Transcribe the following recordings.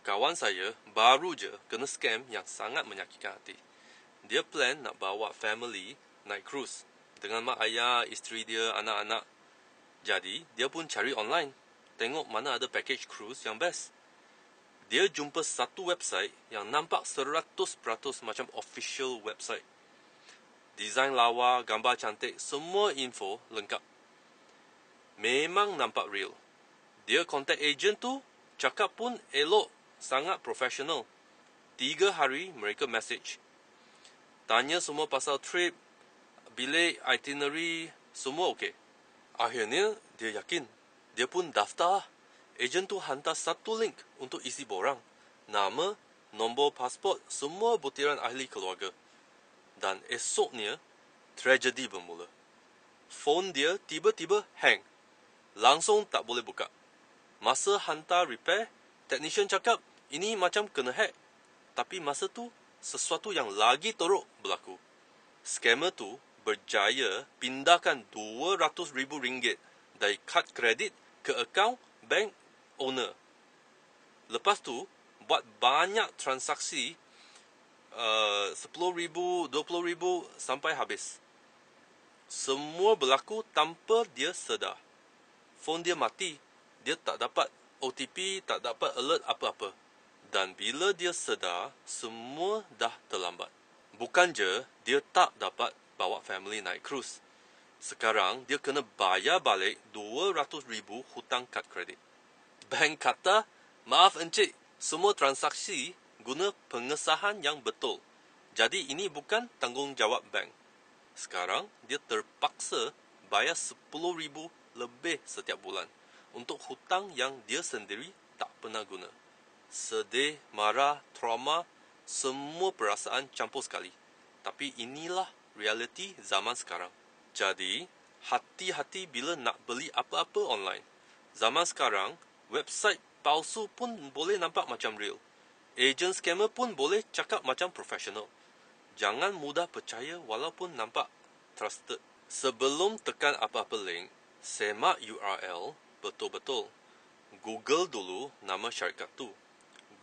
Kawan saya baru je kena scam yang sangat menyakitkan hati. Dia plan nak bawa family naik cruise dengan mak ayah, isteri dia, anak-anak. Jadi, dia pun cari online. Tengok mana ada package cruise yang best. Dia jumpa satu website yang nampak 100% macam official website. Design lawa, gambar cantik, semua info lengkap. Memang nampak real. Dia contact agent tu, cakap pun elok, sangat profesional. 3 hari mereka message. Tanya semua pasal trip, bilik, itinerary, semua okey. Akhirnya, dia yakin. Dia pun daftar. Ejen tu hantar satu link untuk isi borang. Nama, nombor pasport, semua butiran ahli keluarga. Dan esoknya, tragedi bermula. Phone dia tiba-tiba hang. Langsung tak boleh buka. Masa hantar repair, technician cakap, ini macam kena hack. Tapi masa tu, sesuatu yang lagi teruk berlaku. Scammer tu berjaya pindahkan RM200,000 dari kad kredit ke akaun bank owner. Lepas tu, buat banyak transaksi RM10,000, RM20,000 sampai habis. Semua berlaku tanpa dia sedar. Phone dia mati. Dia tak dapat OTP, tak dapat alert apa-apa. Dan bila dia sedar, semua dah terlambat. Bukan je dia tak dapat bawa family naik cruise. Sekarang dia kena bayar balik RM200,000 hutang kad kredit. Bank kata, maaf encik, semua transaksi guna pengesahan yang betul. Jadi ini bukan tanggungjawab bank. Sekarang dia terpaksa bayar RM10,000 lebih setiap bulan untuk hutang yang dia sendiri tak pernah guna. Sedih, marah, trauma, semua perasaan campur sekali. Tapi inilah realiti zaman sekarang. Jadi, hati-hati bila nak beli apa-apa online. Zaman sekarang, website palsu pun boleh nampak macam real. Agent scammer pun boleh cakap macam profesional. Jangan mudah percaya walaupun nampak trusted. Sebelum tekan apa-apa link, semak URL betul-betul. Google dulu nama syarikat tu.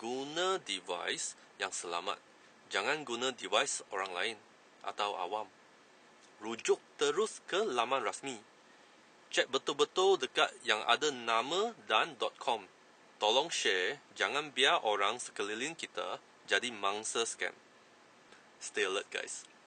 Guna device yang selamat. Jangan guna device orang lain atau awam. Rujuk terus ke laman rasmi. Cek betul-betul dekat yang ada nama dan .com. Tolong share, jangan biar orang sekeliling kita jadi mangsa scam. Stay alert guys.